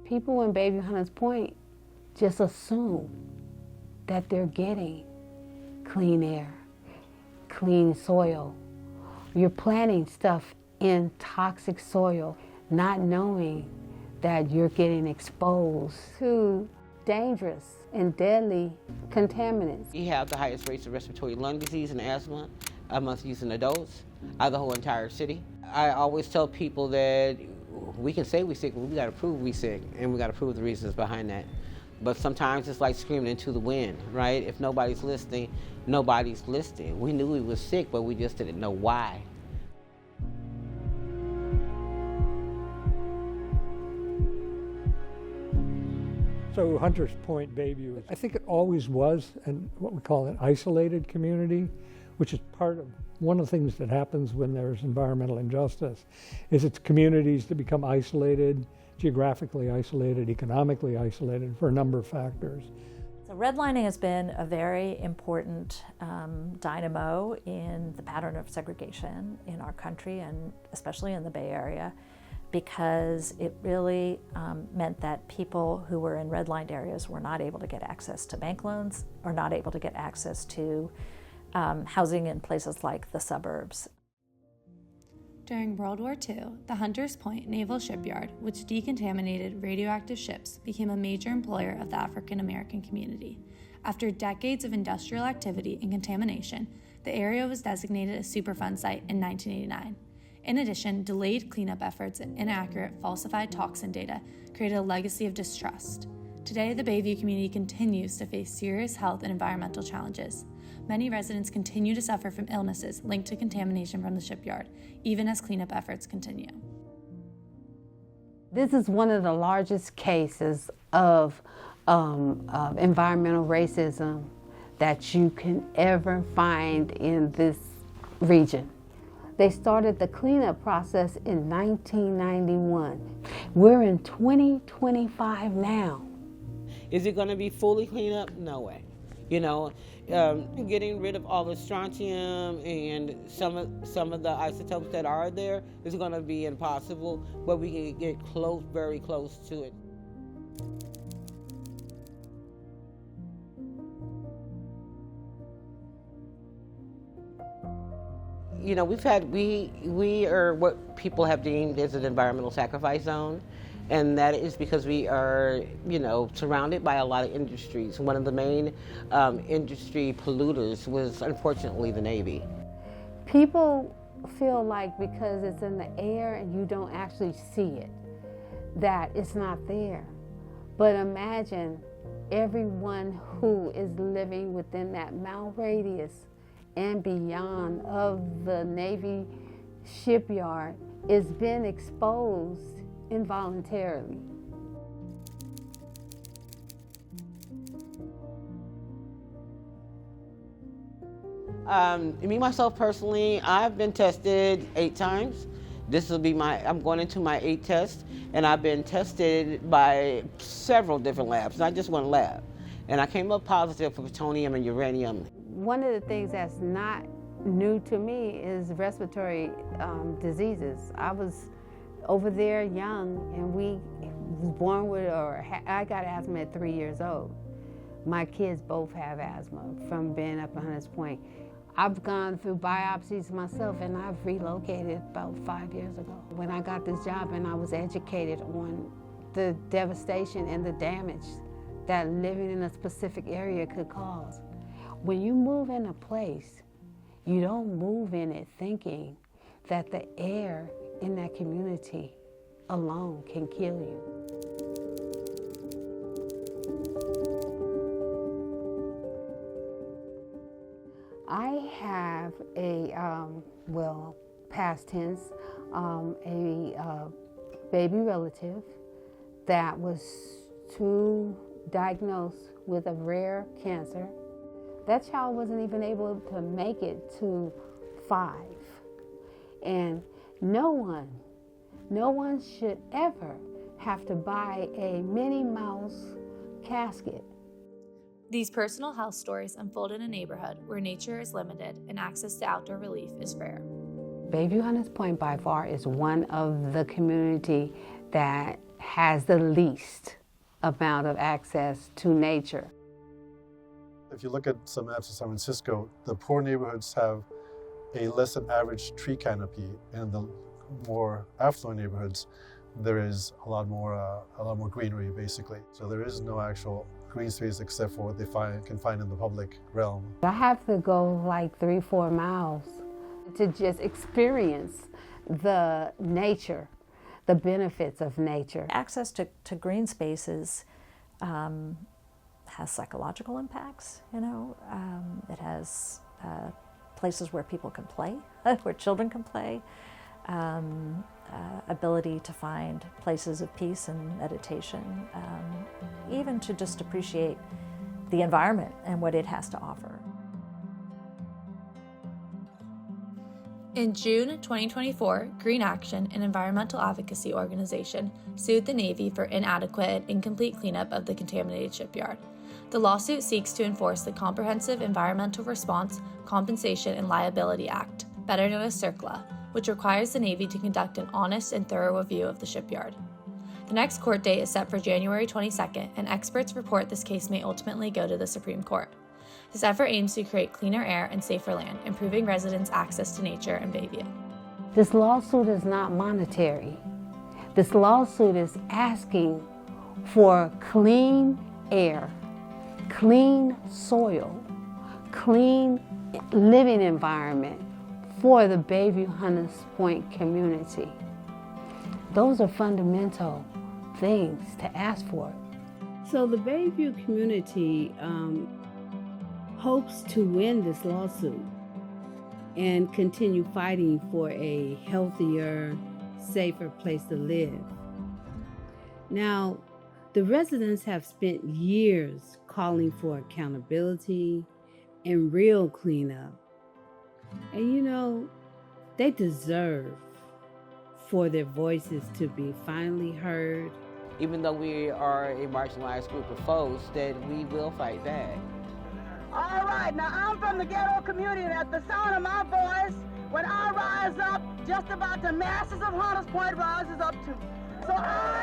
People in Baby Hunters Point just assume that they're getting clean air, clean soil. You're planting stuff in toxic soil, not knowing that you're getting exposed to dangerous and deadly contaminants. You have the highest rates of respiratory lung disease and asthma amongst youth and adults out of the whole entire city. I always tell people that we can say we're sick, but we got to prove we're sick, and we got to prove the reasons behind that. But sometimes it's like screaming into the wind, right? If nobody's listening, nobody's listening. We knew we was sick, but we just didn't know why. So Hunters Point, Bayview, I think it always was what we call an isolated community, which is part of one of the things that happens when there's environmental injustice, is it's communities that become isolated, geographically isolated, economically isolated for a number of factors. So redlining has been a very important dynamo in the pattern of segregation in our country, and especially in the Bay Area, because it really meant that people who were in redlined areas were not able to get access to bank loans or not able to get access to housing in places like the suburbs. During World War II, the Hunters Point Naval Shipyard, which decontaminated radioactive ships, became a major employer of the African American community. After decades of industrial activity and contamination, the area was designated a Superfund site in 1989. In addition, delayed cleanup efforts and inaccurate falsified toxin data created a legacy of distrust. Today, the Bayview community continues to face serious health and environmental challenges. Many residents continue to suffer from illnesses linked to contamination from the shipyard, even as cleanup efforts continue. This is one of the largest cases of environmental racism that you can ever find in this region. They started the cleanup process in 1991. We're in 2025 now. Is it going to be fully cleaned up? No way. You know, getting rid of all the strontium and some of the isotopes that are there is going to be impossible, but we can get close, very close to it. You know, we are what people have deemed as an environmental sacrifice zone. And that is because we are, you know, surrounded by a lot of industries. One of the main industry polluters was, unfortunately, the Navy. People feel like because it's in the air and you don't actually see it, that it's not there. But imagine everyone who is living within that mile radius and beyond of the Navy shipyard is being exposed involuntarily. Me, myself personally, I've been tested 8 times. This will be I'm going into my 8th test, and I've been tested by several different labs, not just one lab. And I came up positive for plutonium and uranium. One of the things that's not new to me is respiratory diseases. I was over there young, and we was born with, I got asthma at 3 years old. My kids both have asthma from being up at Hunters Point. I've gone through biopsies myself, and I've relocated about 5 years ago. When I got this job and I was educated on the devastation and the damage that living in a specific area could cause. When you move in a place, you don't move in it thinking that the air in that community alone can kill you. I have a, past tense, a baby relative that was diagnosed with a rare cancer. That child wasn't even able to make it to 5. And no one should ever have to buy a Minnie Mouse casket. These personal health stories unfold in a neighborhood where nature is limited and access to outdoor relief is rare. Bayview Hunters Point by far is one of the community that has the least amount of access to nature. If you look at some maps of San Francisco, the poor neighborhoods have a less than average tree canopy, and the more affluent neighborhoods, there is a lot more greenery, basically. So there is no actual green space except for what they can find in the public realm. I have to go like 3-4 miles to just experience the nature, the benefits of nature. Access to green spaces has psychological impacts, you know. It has places where people can play, where children can play, ability to find places of peace and meditation, even to just appreciate the environment and what it has to offer. In June 2024, Green Action, an environmental advocacy organization, sued the Navy for inadequate and incomplete cleanup of the contaminated shipyard. The lawsuit seeks to enforce the Comprehensive Environmental Response, Compensation, and Liability Act, better known as CERCLA, which requires the Navy to conduct an honest and thorough review of the shipyard. The next court date is set for January 22nd, and experts report this case may ultimately go to the Supreme Court. This effort aims to create cleaner air and safer land, improving residents' access to nature in Bayview. This lawsuit is not monetary. This lawsuit is asking for clean air, clean soil, clean living environment for the Bayview Hunters Point community. Those are fundamental things to ask for. So the Bayview community hopes to win this lawsuit and continue fighting for a healthier, safer place to live. Now, the residents have spent years calling for accountability and real cleanup. And you know, they deserve for their voices to be finally heard. Even though we are a marginalized group of folks, that we will fight back. All right, now I'm from the ghetto community, and at the sound of my voice, when I rise up, just about the masses of Hunters Point rises up too. So I